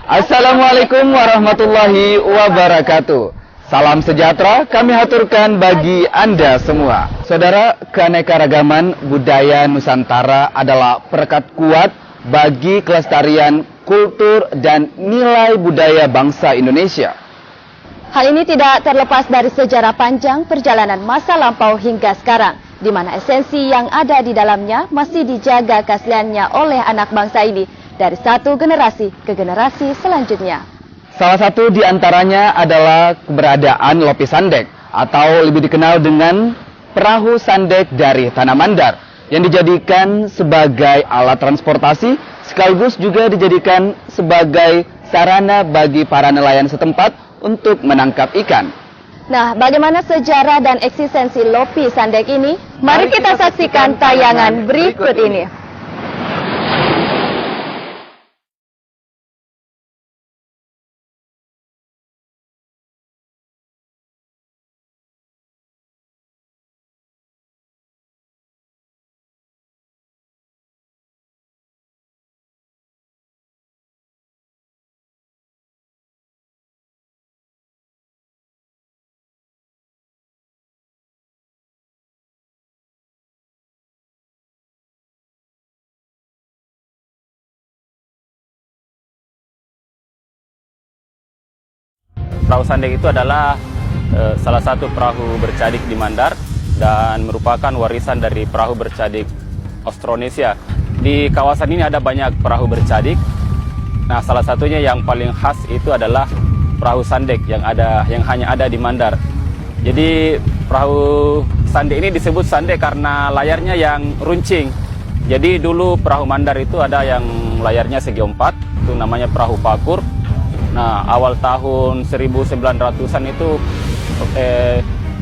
Assalamualaikum warahmatullahi wabarakatuh. Salam sejahtera kami haturkan bagi Anda semua. Saudara, keanekaragaman budaya Nusantara adalah perekat kuat bagi kelestarian kultur dan nilai budaya bangsa Indonesia. Hal ini tidak terlepas dari sejarah panjang perjalanan masa lampau hingga sekarang, di mana esensi yang ada di dalamnya masih dijaga keasliannya oleh anak bangsa ini dari satu generasi ke generasi selanjutnya. Salah satu di antaranya adalah keberadaan Lopi Sandek atau lebih dikenal dengan perahu sandek dari Tanah Mandar yang dijadikan sebagai alat transportasi sekaligus juga dijadikan sebagai sarana bagi para nelayan setempat untuk menangkap ikan. Nah, bagaimana sejarah dan eksistensi Lopi Sandek ini? Mari kita saksikan tayangan berikut ini. Perahu Sandek itu adalah salah satu perahu bercadik di Mandar dan merupakan warisan dari perahu bercadik Austronesia. Di kawasan ini ada banyak perahu bercadik. Nah, salah satunya yang paling khas itu adalah perahu Sandek yang hanya ada di Mandar. Jadi perahu Sandek ini disebut Sandek karena layarnya yang runcing. Jadi dulu perahu Mandar itu ada yang layarnya segi 4, itu namanya perahu pakur. Nah, awal tahun 1900-an itu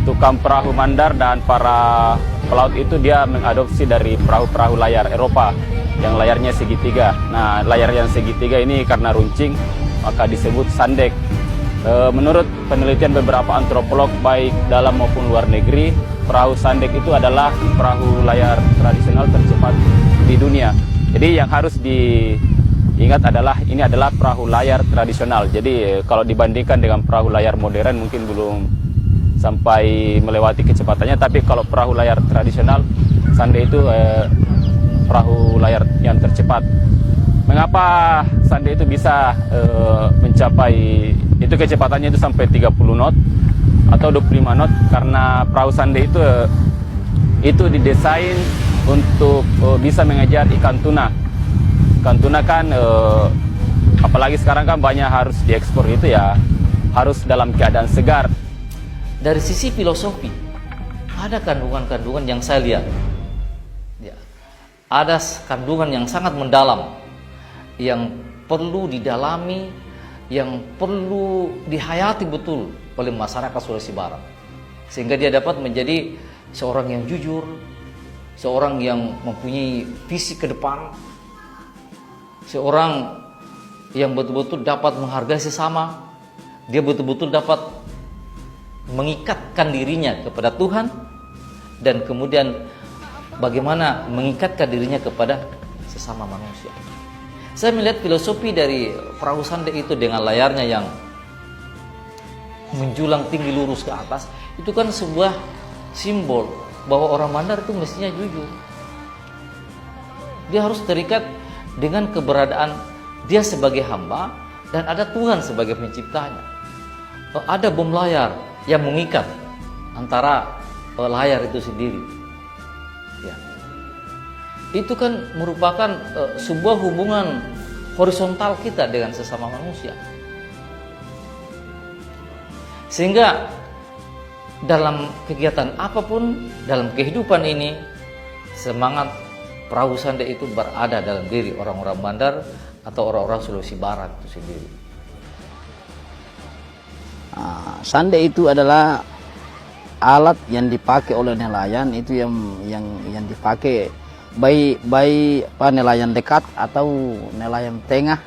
tukang perahu Mandar dan para pelaut itu dia mengadopsi dari perahu-perahu layar Eropa yang layarnya segitiga. Nah, layar yang segitiga ini karena runcing maka disebut Sandek. Menurut penelitian beberapa antropolog baik dalam maupun luar negeri, perahu Sandek itu adalah perahu layar tradisional tercepat di dunia. Jadi yang harus diingat adalah ini adalah perahu layar tradisional. Jadi kalau dibandingkan dengan perahu layar modern mungkin belum sampai melewati kecepatannya, tapi kalau perahu layar tradisional Sandek itu perahu layar yang tercepat. Mengapa Sandek itu bisa mencapai itu kecepatannya itu sampai 30 knot atau 25 knot? Karena perahu Sandek itu didesain untuk bisa mengejar ikan tuna. Ikan tuna kan apalagi sekarang kan banyak harus diekspor itu ya, harus dalam keadaan segar. Dari sisi filosofi ada kandungan-kandungan yang saya lihat ya, ada kandungan yang sangat mendalam yang perlu didalami, yang perlu dihayati betul oleh masyarakat Sulawesi Barat sehingga dia dapat menjadi seorang yang jujur, seorang yang mempunyai visi ke depan, seorang yang betul-betul dapat menghargai sesama. Dia betul-betul dapat mengikatkan dirinya kepada Tuhan dan kemudian bagaimana mengikatkan dirinya kepada sesama manusia. Saya melihat filosofi dari perahu Sandek itu dengan layarnya yang menjulang tinggi lurus ke atas, itu kan sebuah simbol bahwa orang Mandar itu mestinya jujur. Dia harus terikat dengan keberadaan dia sebagai hamba dan ada Tuhan sebagai penciptanya. Ada bom layar yang mengikat antara layar itu sendiri. Ya. Itu kan merupakan sebuah hubungan horizontal kita dengan sesama manusia. Sehingga dalam kegiatan apapun dalam kehidupan ini, semangat perahu Sandek itu berada dalam diri orang-orang Mandar atau orang-orang Sulawesi Barat itu sendiri. Sandek itu adalah alat yang dipakai oleh nelayan, itu yang dipakai baik nelayan dekat atau nelayan tengah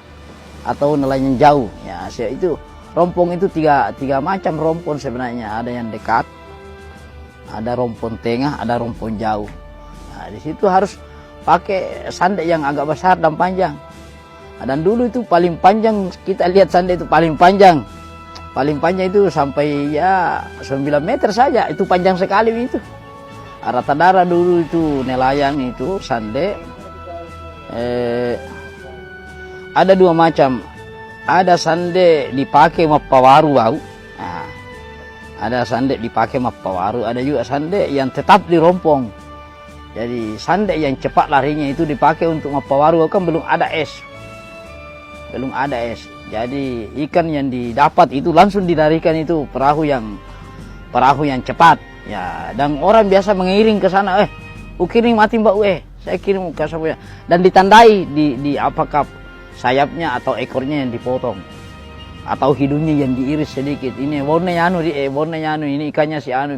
atau nelayan jauh. Ya, itu rompong itu tiga macam rompong sebenarnya. Ada yang dekat, ada rompong tengah, ada rompong jauh. Nah, di situ harus pakai sandek yang agak besar dan panjang. Dan dulu itu paling panjang, kita lihat sandek itu paling panjang. Paling panjang itu sampai ya 9 meter saja, itu panjang sekali itu. Rata darah dulu itu nelayan itu sandek. Ada dua macam. Ada sandek dipakai mapawaru bau. Nah, ada sandek dipakai mapawaru, ada juga sandek yang tetap dirompong. Jadi sandek yang cepat larinya itu dipakai untuk mapawaru, kan belum ada es. Belum ada es. Jadi ikan yang didapat itu langsung dilarikan itu perahu yang cepat. Ya, dan orang biasa mengiring ke sana, kirim mati mbak, saya kirim ke sana. Dan ditandai di apakah sayapnya atau ekornya yang dipotong atau hidungnya yang diiris sedikit. Ini warnanya anu, ini ikannya si anu.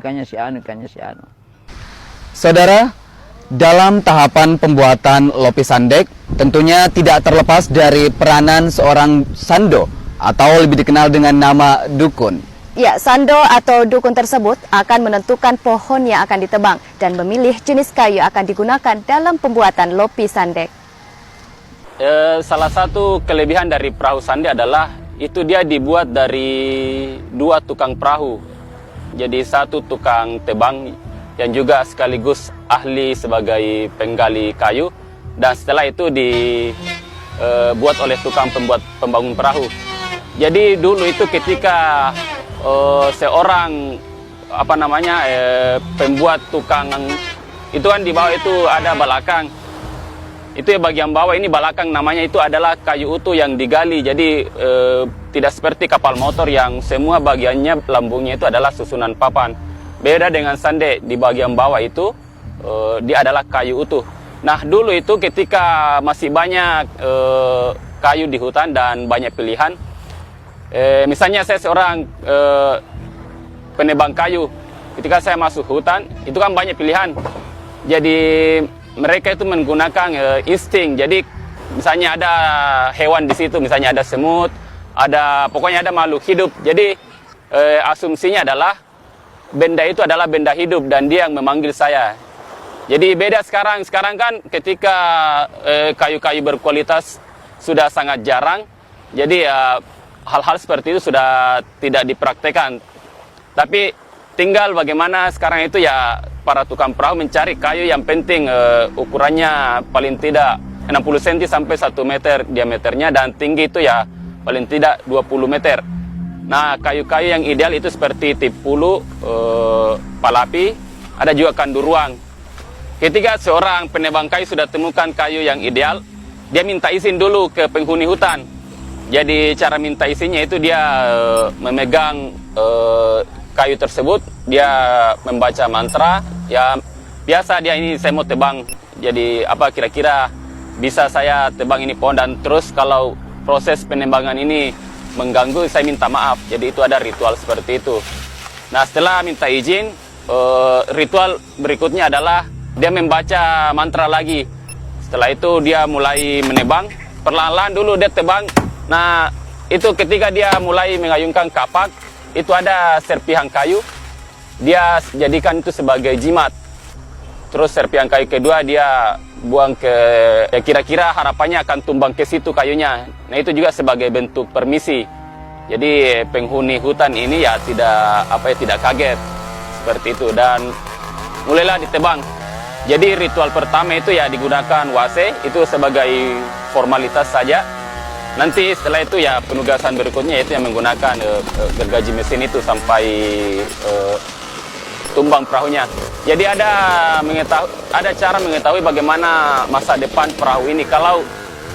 Saudara, dalam tahapan pembuatan lopi sandek, tentunya tidak terlepas dari peranan seorang sando atau lebih dikenal dengan nama dukun. Ya, sando atau dukun tersebut akan menentukan pohon yang akan ditebang dan memilih jenis kayu yang akan digunakan dalam pembuatan lopi sandek. Salah satu kelebihan dari perahu sandek adalah itu dia dibuat dari 2 tukang perahu. Jadi 1 tukang tebang yang juga sekaligus ahli sebagai penggali kayu, dan setelah itu dibuat oleh tukang pembangun perahu. Jadi dulu itu ketika seorang pembuat tukang itu kan di bawah itu ada balakang. Itu ya bagian bawah ini balakang, namanya itu adalah kayu utuh yang digali. Jadi tidak seperti kapal motor yang semua bagiannya lambungnya itu adalah susunan papan. Beda dengan sandek, di bagian bawah itu dia adalah kayu utuh. Nah dulu itu ketika masih banyak kayu di hutan dan banyak pilihan, misalnya saya seorang penebang kayu, ketika saya masuk hutan itu kan banyak pilihan. Jadi mereka itu menggunakan insting. Jadi misalnya ada hewan di situ, misalnya ada semut, pokoknya ada makhluk hidup. Jadi asumsinya adalah benda itu adalah benda hidup dan dia yang memanggil saya. Jadi beda sekarang kan ketika kayu-kayu berkualitas sudah sangat jarang, jadi hal-hal seperti itu sudah tidak dipraktekkan. Tapi tinggal bagaimana sekarang itu ya para tukang perahu mencari kayu yang penting ukurannya paling tidak 60 cm sampai 1 meter diameternya, dan tinggi itu ya paling tidak 20 meter. Nah, kayu-kayu yang ideal itu seperti tipulu, palapi, ada juga kanduruang. Ketika seorang penebang kayu sudah temukan kayu yang ideal, dia minta izin dulu ke penghuni hutan. Jadi cara minta izinnya itu dia memegang kayu tersebut, dia membaca mantra. Ya biasa dia ini saya mau tebang, jadi apa kira-kira bisa saya tebang ini pohon, dan terus kalau proses penembangan ini mengganggu saya minta maaf. Jadi itu ada ritual seperti itu. Nah setelah minta izin, ritual berikutnya adalah dia membaca mantra lagi. Setelah itu dia mulai menebang, perlahan-lahan dulu dia tebang. Nah itu ketika dia mulai mengayunkan kapak, itu ada serpihan kayu, dia jadikan itu sebagai jimat. Terus serpihan kayu kedua dia buang ke, ya kira-kira harapannya akan tumbang ke situ kayunya. Nah itu juga sebagai bentuk permisi. Jadi penghuni hutan ini ya tidak kaget seperti itu, dan mulailah ditebang. Jadi ritual pertama itu ya digunakan wase, itu sebagai formalitas saja. Nanti setelah itu ya penugasan berikutnya itu yang menggunakan gergaji mesin itu sampai tumbang perahunya. Jadi ada cara mengetahui bagaimana masa depan perahu ini. Kalau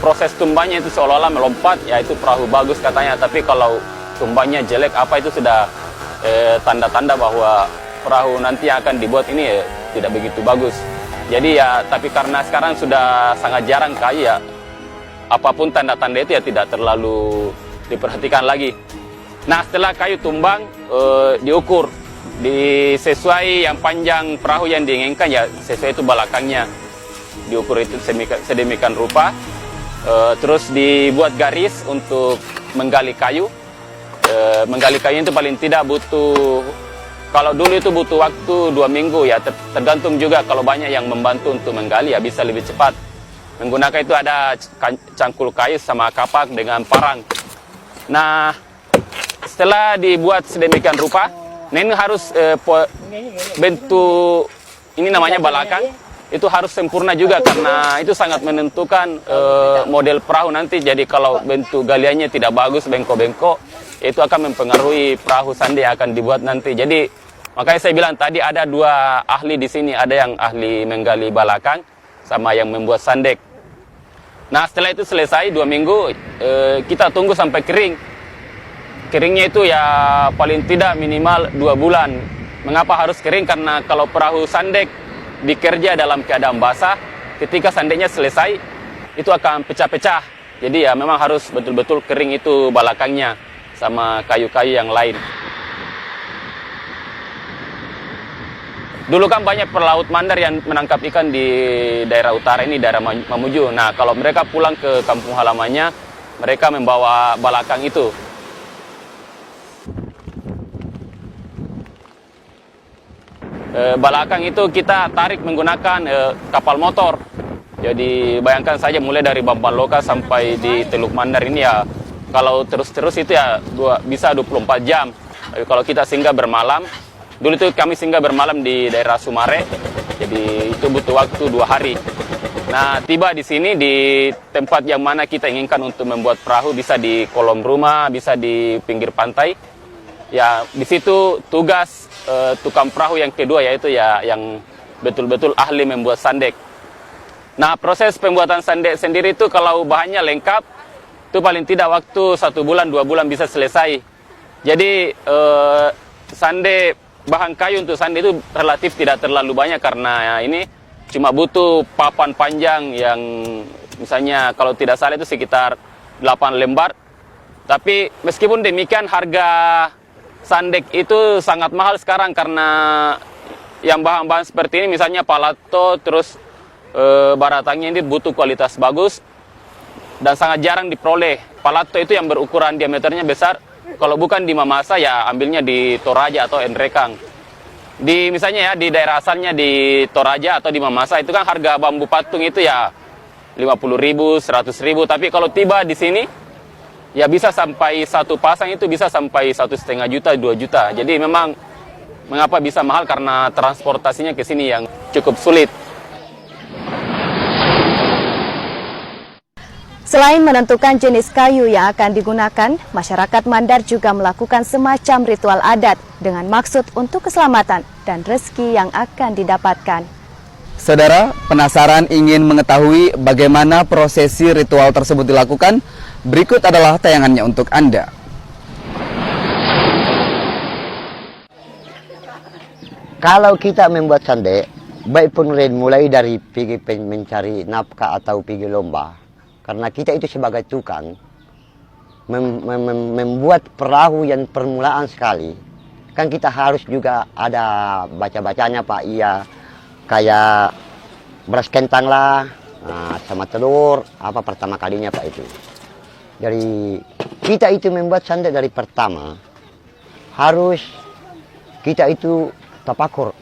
proses tumbangnya itu seolah-olah melompat, ya itu perahu bagus katanya. Tapi kalau tumbangnya jelek, apa itu sudah tanda-tanda bahwa perahu nanti yang akan dibuat ini tidak begitu bagus. Jadi ya, tapi karena sekarang sudah sangat jarang kayu ya, apapun tanda-tanda itu ya tidak terlalu diperhatikan lagi. Nah setelah kayu tumbang, diukur. Sesuai yang panjang perahu yang diinginkan, ya sesuai itu balakangnya diukur itu sedemikian rupa. Terus dibuat garis untuk menggali kayu. Menggali kayu itu paling tidak butuh, kalau dulu itu butuh waktu 2 minggu ya, tergantung juga kalau banyak yang membantu untuk menggali ya bisa lebih cepat. Menggunakan itu ada cangkul kayu sama kapak dengan parang. Nah, setelah dibuat sedemikian rupa, nah ini harus bentuk, ini namanya balakang, itu harus sempurna juga karena itu sangat menentukan model perahu nanti. Jadi kalau bentuk galiannya tidak bagus, bengkok-bengkok, itu akan mempengaruhi perahu sande yang akan dibuat nanti. Jadi makanya saya bilang tadi ada dua ahli di sini, ada yang ahli menggali balakang sama yang membuat sandek. Nah setelah itu selesai 2 minggu, kita tunggu sampai kering. Keringnya itu ya paling tidak minimal 2 bulan. Mengapa harus kering? Karena kalau perahu sandek dikerja dalam keadaan basah, ketika sandeknya selesai, itu akan pecah-pecah. Jadi ya memang harus betul-betul kering itu balakangnya sama kayu-kayu yang lain. Dulu kan banyak pelaut Mandar yang menangkap ikan di daerah utara ini, daerah Mamuju. Nah, kalau mereka pulang ke kampung halamannya, mereka membawa balakang itu. Balakang itu kita tarik menggunakan kapal motor. Jadi bayangkan saja mulai dari Bamban Loka sampai di Teluk Mandar ini ya, kalau terus-terus itu ya bisa 24 jam. Tapi kalau kita singgah bermalam, dulu itu kami singgah bermalam di daerah Sumare, jadi itu butuh waktu 2 hari. Nah, tiba di sini di tempat yang mana kita inginkan untuk membuat perahu, bisa di kolom rumah, bisa di pinggir pantai. Ya, di situ tugas tukang perahu yang kedua, yaitu ya yang betul-betul ahli membuat sandek. Nah, proses pembuatan sandek sendiri itu kalau bahannya lengkap, itu paling tidak waktu 1 bulan, 2 bulan bisa selesai. Jadi sandek, bahan kayu untuk sandek itu relatif tidak terlalu banyak karena ini cuma butuh papan panjang yang misalnya kalau tidak salah itu sekitar 8 lembar. Tapi meskipun demikian harga sandek itu sangat mahal sekarang karena yang bahan-bahan seperti ini misalnya palato terus baratangnya ini butuh kualitas bagus dan sangat jarang diperoleh. Palato itu yang berukuran diameternya besar. Kalau bukan di Mamasa ya ambilnya di Toraja atau Enrekang. Di misalnya ya di daerah asalnya di Toraja atau di Mamasa itu kan harga bambu patung itu ya 50.000, 100.000. Tapi kalau tiba di sini ya bisa sampai satu pasang itu bisa sampai 1,5 juta, 2 juta. Jadi memang mengapa bisa mahal karena transportasinya ke sini yang cukup sulit. Selain menentukan jenis kayu yang akan digunakan, masyarakat Mandar juga melakukan semacam ritual adat dengan maksud untuk keselamatan dan rezeki yang akan didapatkan. Saudara, penasaran ingin mengetahui bagaimana prosesi ritual tersebut dilakukan? Berikut adalah tayangannya untuk Anda. Kalau kita membuat sandek, baik pun mulai dari pergi mencari nafkah atau pergi lomba, karena kita itu sebagai tukang membuat perahu yang permulaan sekali, kan kita harus juga ada baca-bacanya Pak. Iya, kayak beras kentang lah, sama telur, apa pertama kalinya Pak itu. Dari kita itu membuat sandek dari pertama, harus kita itu tapakur,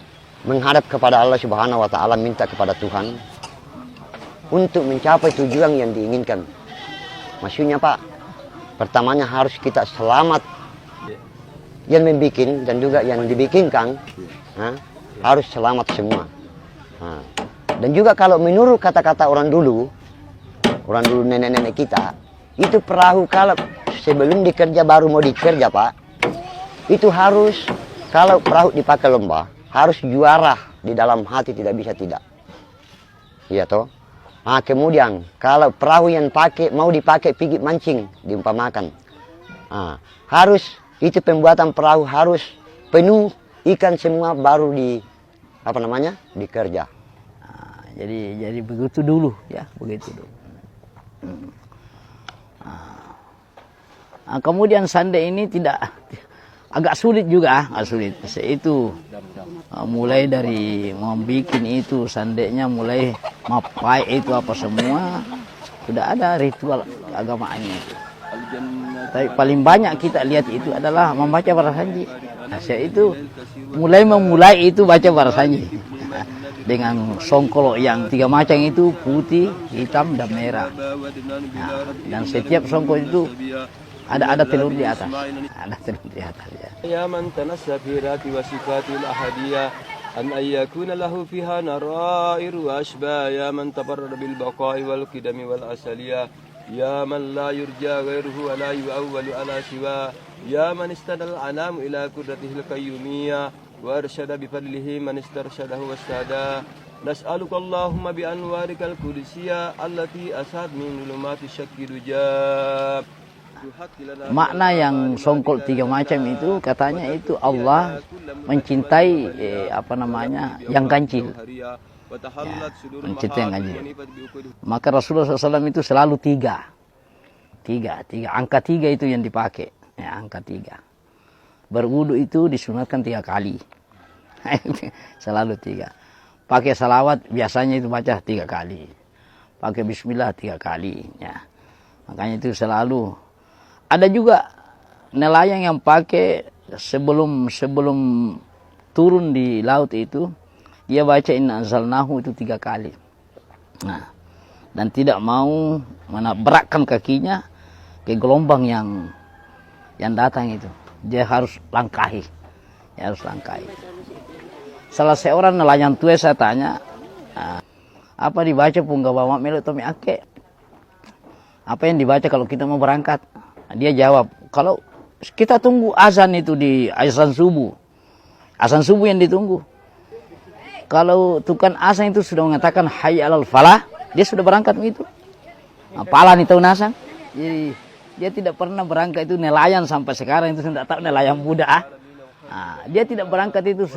menghadap kepada Allah Subhanahu wa Ta'ala, minta kepada Tuhan untuk mencapai tujuan yang diinginkan. Maksudnya Pak, pertamanya harus kita selamat, yang membikin dan juga yang dibikinkan harus selamat semua. Dan juga kalau menurut kata-kata orang dulu nenek-nenek kita, itu perahu kalau sebelum dikerja baru mau dikerja Pak, itu harus kalau perahu dipakai lomba harus juara di dalam hati, tidak bisa tidak. Iya toh. Nah, kemudian kalau perahu yang mau dipakai pergi mancing diumpamakan, harus itu pembuatan perahu harus penuh ikan semua baru dikerja. Jadi begitu dulu ya, begitu dulu. Kemudian sandek ini agak sulit juga, sulit. Itu mulai dari membuat itu sandeknya, mulai mapai itu apa semua sudah ada ritual agamanya itu. Tapi paling banyak kita lihat itu adalah membaca Barasanji. Saya itu memulai itu baca Barasanji. dengan songkol yang 3 macam itu, putih, hitam, dan merah. Nah, dan setiap songkol itu ada telur di atas. Ada telur di atas ya. Ya man tanassab hirati wa sifatil ahadiyah an ayyakuna lahu fiha narair wa ashba ya man tabarrada bil baqa'i wal qidami wal asaliyah ya man la yurja ghairuhu wa la yu'awwalu ala siwa ya man istadal anam ila qudratihil qayyumiyah wa arsyada bi fadlihi man istarsyadahu wasada nas'aluka Allahumma bi anwarikal qudsiyah allati asad min zulumati syakki dujab. Makna yang songkol 3 macam itu katanya itu Allah mencintai yang kancil. Ya, mencintai yang kancil. Maka Rasulullah SAW itu selalu 3. Angka 3 itu yang dipakai. Ya, angka 3. Berwudu itu disunatkan 3 kali. Selalu 3. Pakai salawat biasanya itu baca 3 kali. Pakai bismillah 3 kali. Ya. Makanya itu selalu. Ada juga nelayan yang pakai sebelum turun di laut itu, dia baca inna anzalnahu itu 3 kali. Nah, dan tidak mau menabrakkan kakinya ke gelombang yang datang itu. Dia harus langkahi. Salah seorang nelayan tua saya tanya, apa dibaca punggawa melo tomi ake? Apa yang dibaca kalau kita mau berangkat? Dia jawab, kalau kita tunggu azan itu di azan subuh yang ditunggu. Kalau tukang azan itu sudah mengatakan hayya alal falah, dia sudah berangkat begitu. Apalah nih tahu nasan. Jadi dia tidak pernah berangkat itu nelayan sampai sekarang itu tidak tahu nelayan Buddha. Nah, dia tidak berangkat itu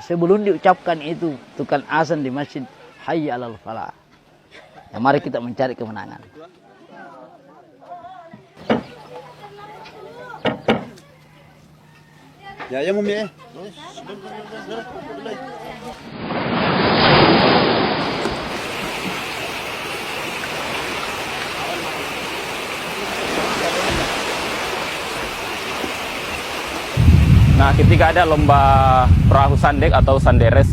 sebelum diucapkan itu tukang azan di masjid hayya alal falah. Ya, mari kita mencari kemenangan. Ya Mumi. Nah, ketika ada lomba perahu sandek atau sanderes